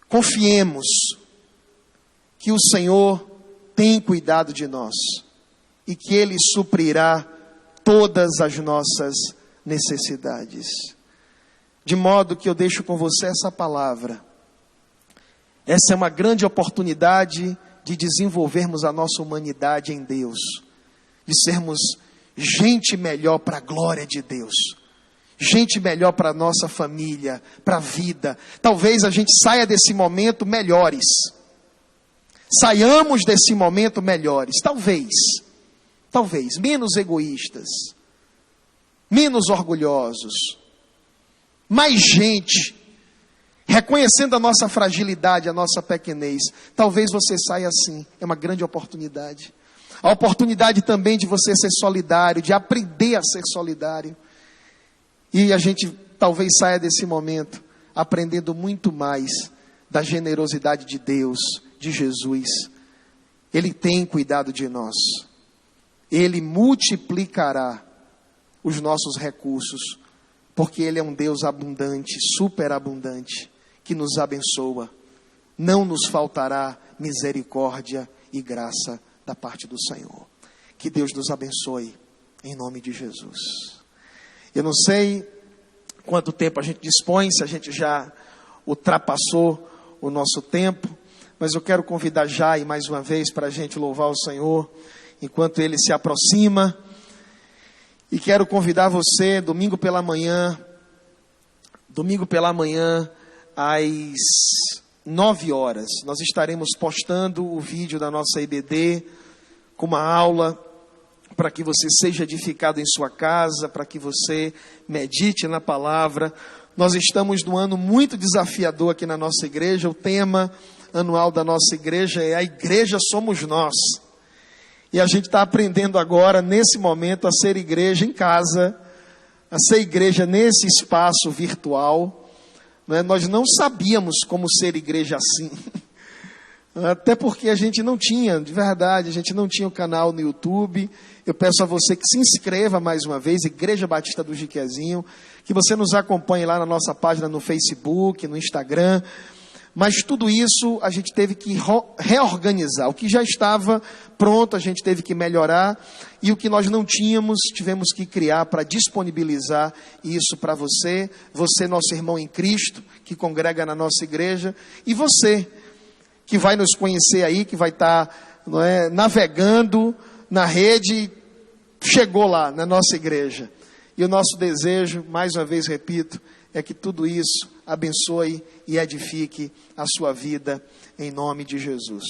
Confiemos que o Senhor tem cuidado de nós e que Ele suprirá todas as nossas necessidades. De modo que eu deixo com você essa palavra. Essa é uma grande oportunidade de desenvolvermos a nossa humanidade em Deus, de sermos gente melhor para a glória de Deus, gente melhor para a nossa família, para a vida. Talvez a gente saia desse momento melhores, saiamos desse momento melhores, talvez, menos egoístas, menos orgulhosos, mais gente, reconhecendo a nossa fragilidade, a nossa pequenez. Talvez você saia assim, é uma grande oportunidade. A oportunidade também de você ser solidário, de aprender a ser solidário. E a gente talvez saia desse momento aprendendo muito mais da generosidade de Deus, de Jesus. Ele tem cuidado de nós. Ele multiplicará os nossos recursos, porque Ele é um Deus abundante, superabundante, que nos abençoa. Não nos faltará misericórdia e graça da parte do Senhor. Que Deus nos abençoe, em nome de Jesus. Eu não sei quanto tempo a gente dispõe, se a gente já ultrapassou o nosso tempo, mas eu quero convidar Jai mais uma vez para a gente louvar o Senhor, enquanto Ele se aproxima. E quero convidar você, domingo pela manhã, às 9 horas, nós estaremos postando o vídeo da nossa IBD com uma aula para que você seja edificado em sua casa, para que você medite na palavra. Nós estamos num ano muito desafiador aqui na nossa igreja. O tema anual da nossa igreja é: a igreja somos nós. E a gente está aprendendo agora, nesse momento, a ser igreja em casa, a ser igreja nesse espaço virtual. Não é? Nós não sabíamos como ser igreja assim. Até porque a gente não tinha, de verdade, a gente não tinha o canal no YouTube. Eu peço a você que se inscreva mais uma vez, Igreja Batista do Jiquezinho, que você nos acompanhe lá na nossa página no Facebook, no Instagram. Mas tudo isso a gente teve que reorganizar. O que já estava pronto, a gente teve que melhorar. E o que nós não tínhamos, tivemos que criar para disponibilizar isso para você. Você, nosso irmão em Cristo, que congrega na nossa igreja. E você, que vai nos conhecer aí, que vai estar navegando na rede, chegou lá na nossa igreja. E o nosso desejo, mais uma vez repito, é que tudo isso abençoe e edifique a sua vida em nome de Jesus.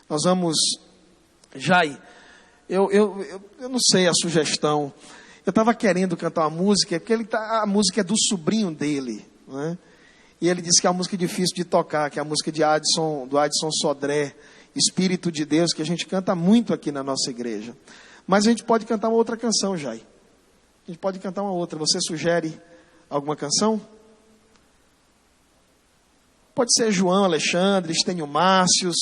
Nós vamos, Jai, eu não sei a sugestão. Eu estava querendo cantar uma música, porque a música é do sobrinho dele, não é? E ele disse que é uma música difícil de tocar, que é a música do Adson Sodré, Espírito de Deus, que a gente canta muito aqui na nossa igreja. Mas a gente pode cantar uma outra canção, Jai. A gente pode cantar uma outra. Você sugere alguma canção? Pode ser João Alexandre, Estênio Márcios.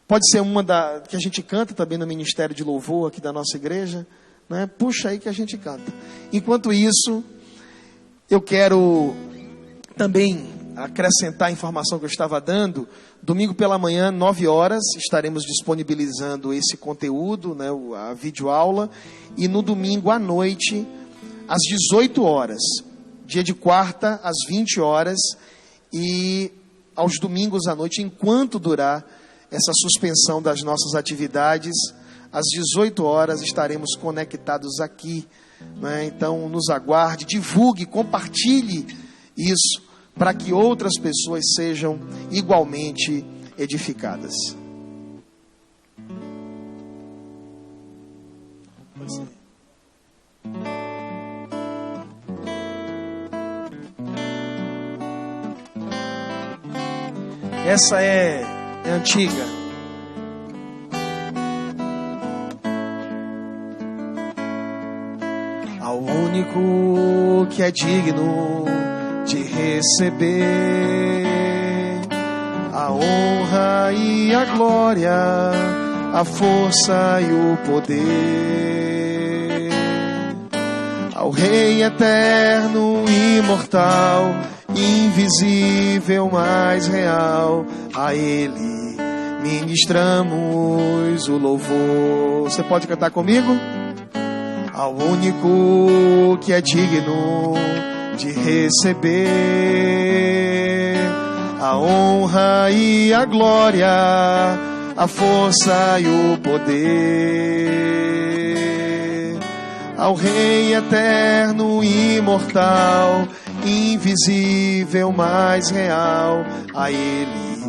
Pode ser uma que a gente canta também no Ministério de Louvor aqui da nossa igreja. Né? Puxa aí que a gente canta. Enquanto isso, eu quero também acrescentar a informação que eu estava dando. Domingo pela manhã, 9 horas, estaremos disponibilizando esse conteúdo, né, a videoaula. E no domingo à noite, às 18 horas. Dia de quarta, às 20 horas. E aos domingos à noite, enquanto durar essa suspensão das nossas atividades, às 18 horas estaremos conectados aqui. Né? Então, nos aguarde, divulgue, compartilhe isso, para que outras pessoas sejam igualmente edificadas. Essa é antiga. Ao único que é digno de receber a honra e a glória, a força e o poder, ao Rei eterno, imortal, invisível, mais real, a Ele ministramos o louvor. Você pode cantar comigo? Ao único que é digno de receber a honra e a glória, a força e o poder, ao Rei eterno, imortal, invisível, mais real, a Ele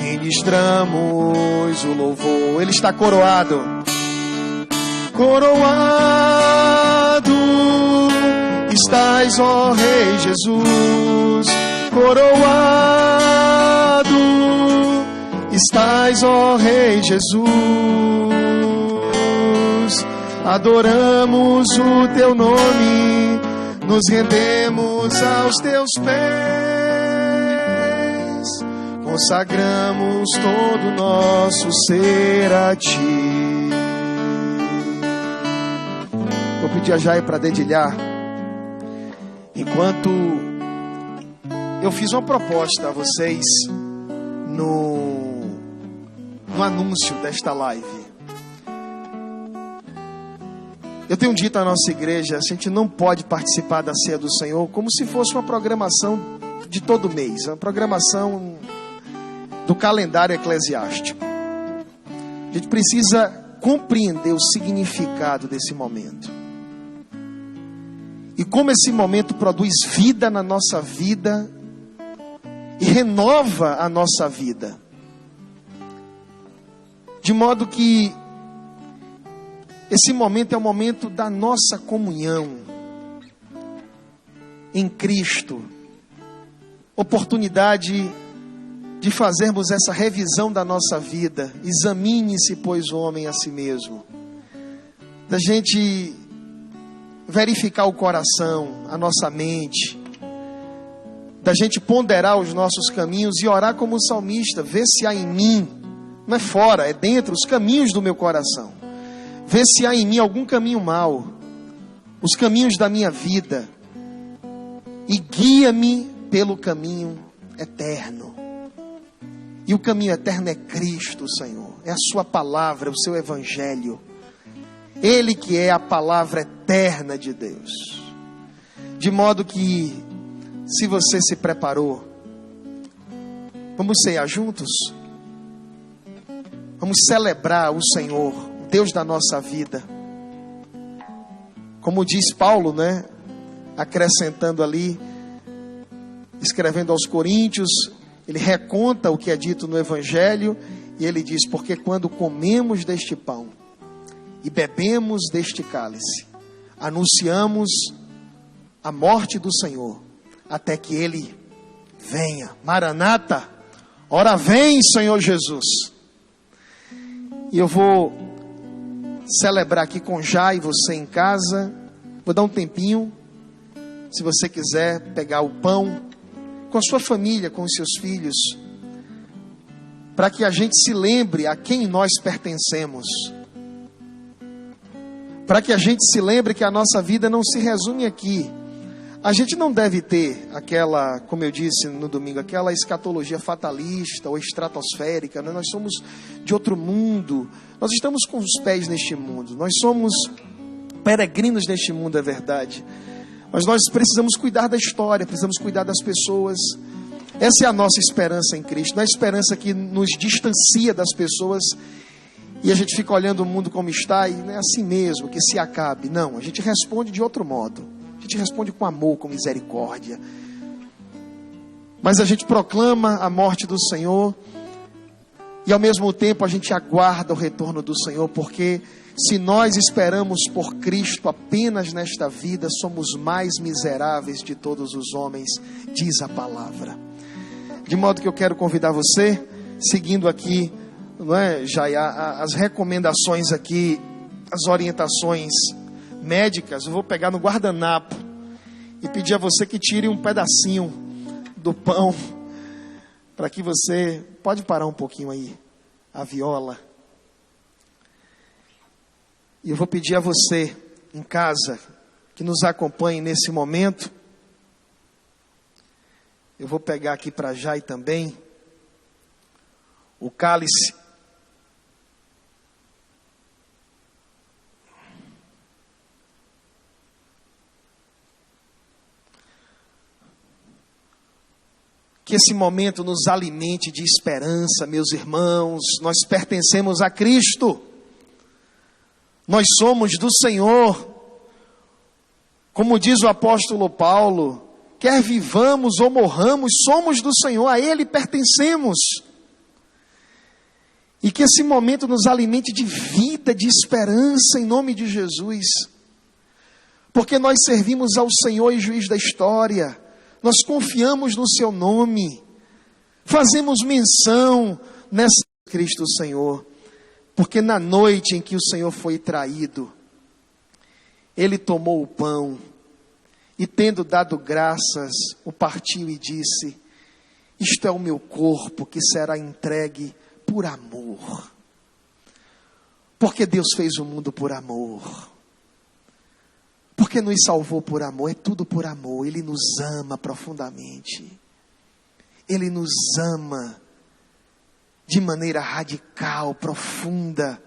ministramos o louvor. Ele está coroado, coroado estás, ó Rei Jesus, coroado estás, ó Rei Jesus. Adoramos o teu nome, nos rendemos aos teus pés, consagramos todo o nosso ser a ti. Vou pedir a Jai para dedilhar. Enquanto eu fiz uma proposta a vocês no anúncio desta live. Eu tenho dito à nossa igreja, a gente não pode participar da ceia do Senhor como se fosse uma programação de todo mês, uma programação do calendário eclesiástico. A gente precisa compreender o significado desse momento. E como esse momento produz vida na nossa vida e renova a nossa vida. De modo que esse momento é o momento da nossa comunhão em Cristo. Oportunidade de fazermos essa revisão da nossa vida. Examine-se, pois, o homem a si mesmo. Da gente verificar o coração, a nossa mente. Da gente ponderar os nossos caminhos e orar como o salmista. Vê se há em mim, não é fora, é dentro, os caminhos do meu coração. Vê se há em mim algum caminho mau, os caminhos da minha vida. E guia-me pelo caminho eterno. E o caminho eterno é Cristo, Senhor. É a sua palavra, o seu evangelho. Ele que é a palavra eterna de Deus. De modo que, se você se preparou, vamos ceiar juntos? Vamos celebrar o Senhor, o Deus da nossa vida. Como diz Paulo, né? Acrescentando ali, escrevendo aos Coríntios, ele reconta o que é dito no Evangelho, e ele diz: porque quando comemos deste pão e bebemos deste cálice, anunciamos a morte do Senhor, até que Ele venha. Maranata, ora vem, Senhor Jesus. E eu vou celebrar aqui com Jai, você em casa. Vou dar um tempinho, se você quiser pegar o pão, com a sua família, com os seus filhos, para que a gente se lembre a quem nós pertencemos. Para que a gente se lembre que a nossa vida não se resume aqui. A gente não deve ter aquela, como eu disse no domingo, aquela escatologia fatalista ou estratosférica, né? Nós somos de outro mundo. Nós estamos com os pés neste mundo. Nós somos peregrinos neste mundo, é verdade. Mas nós precisamos cuidar da história, precisamos cuidar das pessoas. Essa é a nossa esperança em Cristo. Não é a esperança que nos distancia das pessoas e a gente fica olhando o mundo como está e não é assim mesmo, que se acabe. Não, a gente responde de outro modo. A gente responde com amor, com misericórdia. Mas a gente proclama a morte do Senhor e ao mesmo tempo a gente aguarda o retorno do Senhor, porque se nós esperamos por Cristo apenas nesta vida, somos mais miseráveis de todos os homens, diz a palavra. De modo que eu quero convidar você, seguindo aqui, não é, Jai, as recomendações aqui, as orientações médicas, eu vou pegar no guardanapo e pedir a você que tire um pedacinho do pão, para que você, pode parar um pouquinho aí, a viola. E eu vou pedir a você, em casa, que nos acompanhe nesse momento. Eu vou pegar aqui para Jai também o cálice. Que esse momento nos alimente de esperança, meus irmãos. Nós pertencemos a Cristo. Nós somos do Senhor. Como diz o apóstolo Paulo, quer vivamos ou morramos, somos do Senhor, a Ele pertencemos. E que esse momento nos alimente de vida, de esperança, em nome de Jesus. Porque nós servimos ao Senhor e juiz da história. Nós confiamos no seu nome. Fazemos menção nessa Cristo Senhor. Porque na noite em que o Senhor foi traído, Ele tomou o pão e, tendo dado graças, o partiu e disse: isto é o meu corpo que será entregue por amor. Porque Deus fez o mundo por amor. Porque nos salvou por amor, é tudo por amor. Ele nos ama profundamente. Ele nos ama de maneira radical, profunda,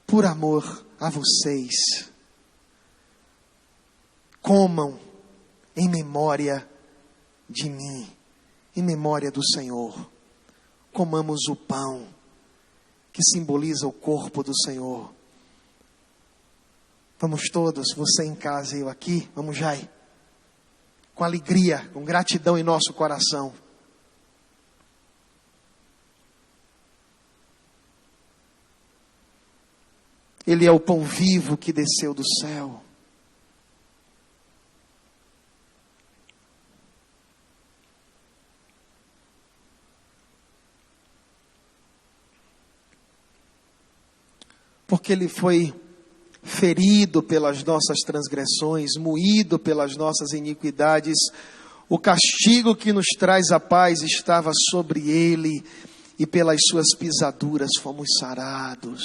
por amor a vocês. Comam em memória de mim, em memória do Senhor. Comamos o pão, que simboliza o corpo do Senhor. Vamos todos, você em casa e eu aqui, vamos, Jai, com alegria, com gratidão em nosso coração. Ele é o pão vivo que desceu do céu. Porque Ele foi ferido pelas nossas transgressões, moído pelas nossas iniquidades. O castigo que nos traz a paz estava sobre Ele, e pelas suas pisaduras fomos sarados.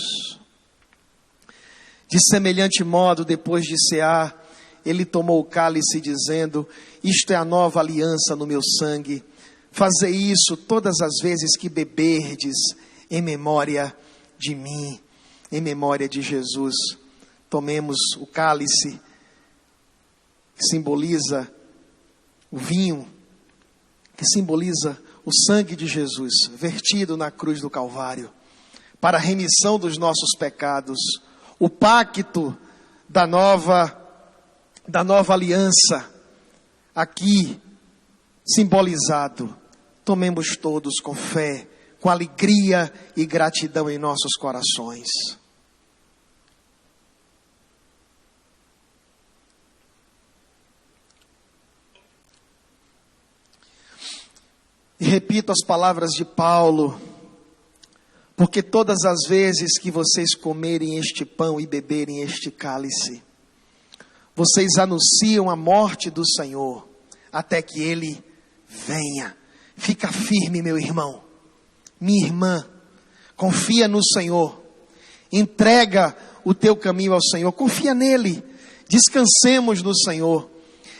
De semelhante modo, depois de cear, Ele tomou o cálice, dizendo: isto é a nova aliança no meu sangue. Fazei isso todas as vezes que beberdes, em memória de mim. Em memória de Jesus. Tomemos o cálice, que simboliza o vinho, que simboliza o sangue de Jesus, vertido na cruz do Calvário, para a remissão dos nossos pecados, o pacto da nova aliança, aqui simbolizado. Tomemos todos com fé, com alegria e gratidão em nossos corações. E repito as palavras de Paulo: porque todas as vezes que vocês comerem este pão e beberem este cálice, vocês anunciam a morte do Senhor, até que Ele venha. Fica firme, meu irmão, minha irmã, confia no Senhor, entrega o teu caminho ao Senhor, confia nele, descansemos no Senhor.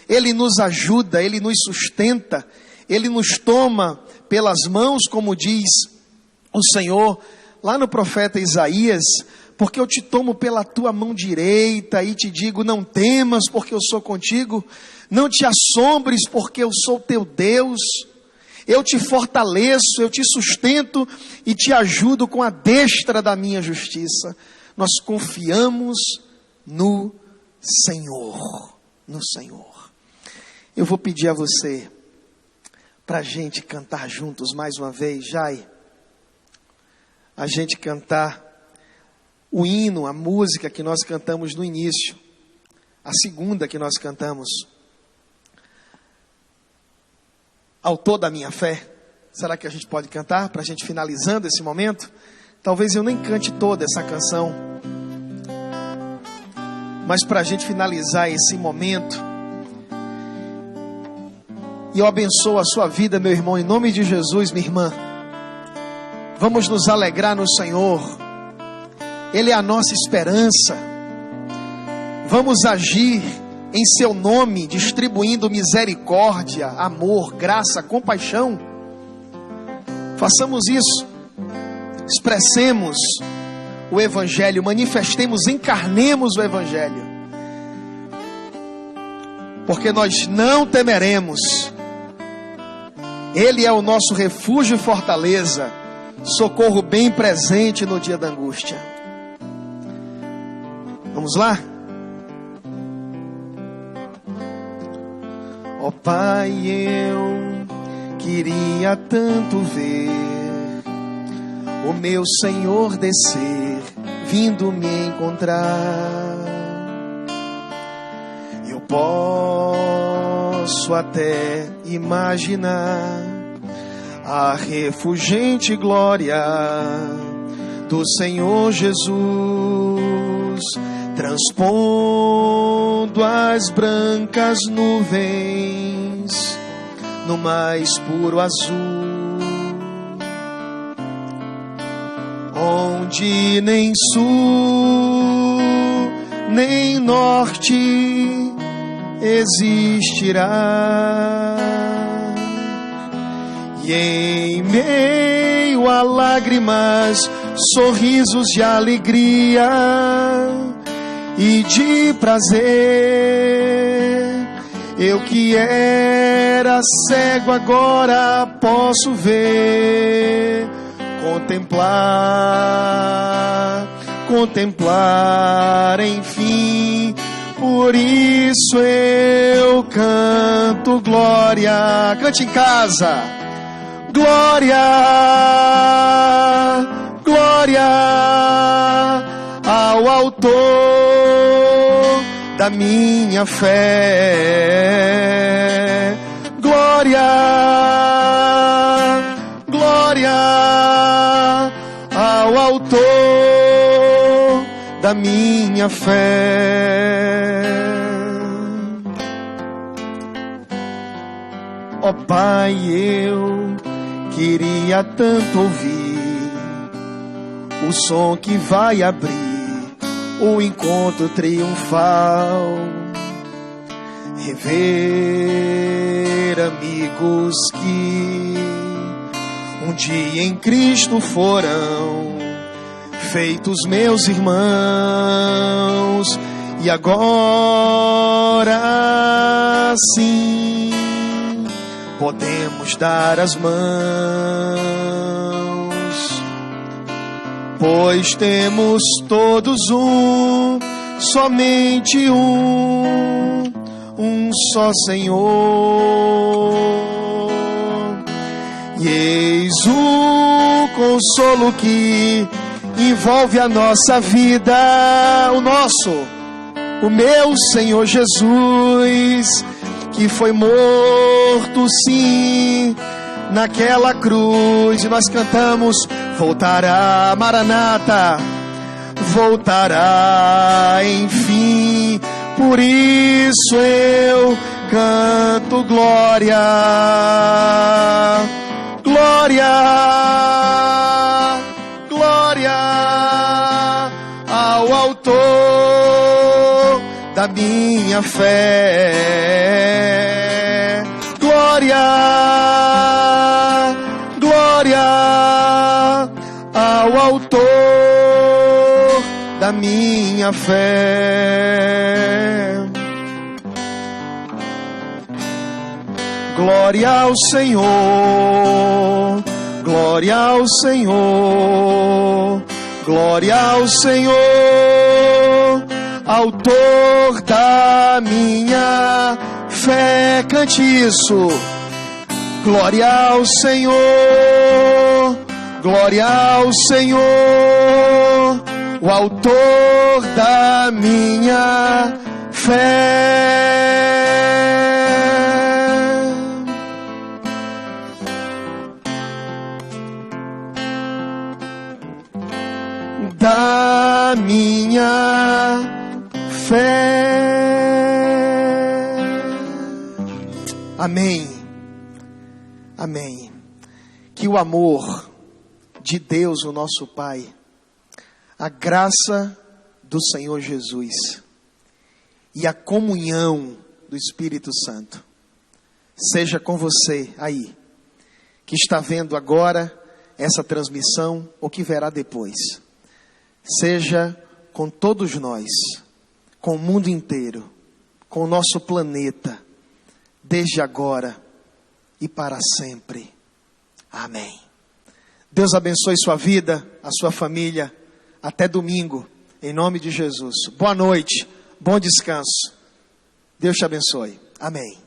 Ele nos ajuda, Ele nos sustenta, Ele nos toma pelas mãos, como diz o Senhor lá no profeta Isaías: porque eu te tomo pela tua mão direita e te digo, não temas, porque eu sou contigo, não te assombres, porque eu sou teu Deus, eu te fortaleço, eu te sustento e te ajudo com a destra da minha justiça. Nós confiamos no Senhor, no Senhor. Eu vou pedir a você, para a gente cantar juntos mais uma vez, Jai, a gente cantar o hino, a música que nós cantamos no início, a segunda que nós cantamos, Autor da minha fé. Será que a gente pode cantar para a gente finalizando esse momento? Talvez eu nem cante toda essa canção, mas para a gente finalizar esse momento, e eu abençoo a sua vida, meu irmão, em nome de Jesus, minha irmã. Vamos nos alegrar no Senhor, Ele é a nossa esperança. Vamos agir em seu nome, distribuindo misericórdia, amor, graça, compaixão. Façamos isso, expressemos o Evangelho, manifestemos, encarnemos o Evangelho, porque nós não temeremos. Ele é o nosso refúgio e fortaleza, socorro bem presente no dia da angústia. Vamos lá? Ó Pai, eu queria tanto ver o meu Senhor descer, vindo me encontrar. Eu posso até imaginar a refulgente glória do Senhor Jesus, transpondo as brancas nuvens no mais puro azul, onde nem sul nem norte existirá. E em meio a lágrimas, sorrisos de alegria e de prazer, eu que era cego agora posso ver, contemplar, enfim. Por isso eu canto glória. Cante em casa. Glória, glória ao autor da minha fé. Glória, glória ao autor da minha fé. Ó Pai, eu queria tanto ouvir o som que vai abrir o encontro triunfal, rever amigos que um dia em Cristo foram feitos meus irmãos, e agora sim podemos dar as mãos, pois temos todos somente um só Senhor. E eis o consolo que envolve a nossa vida, o meu Senhor Jesus, que foi morto sim naquela cruz. E nós cantamos: voltará, Maranata, voltará enfim. Por isso eu canto glória, glória, glória ao autor da minha fé. Glória, glória ao autor da minha fé. Glória ao Senhor, glória ao Senhor, glória ao Senhor, autor da minha fé. Cante isso. Glória ao Senhor, glória ao Senhor, o autor da minha fé. Da minha fé. Amém. Amém. Que o amor de Deus, o nosso Pai, a graça do Senhor Jesus e a comunhão do Espírito Santo seja com você aí, que está vendo agora essa transmissão ou que verá depois. Seja com todos nós, com o mundo inteiro, com o nosso planeta, desde agora e para sempre. Amém. Deus abençoe sua vida, a sua família. Até domingo, em nome de Jesus. Boa noite, bom descanso. Deus te abençoe. Amém.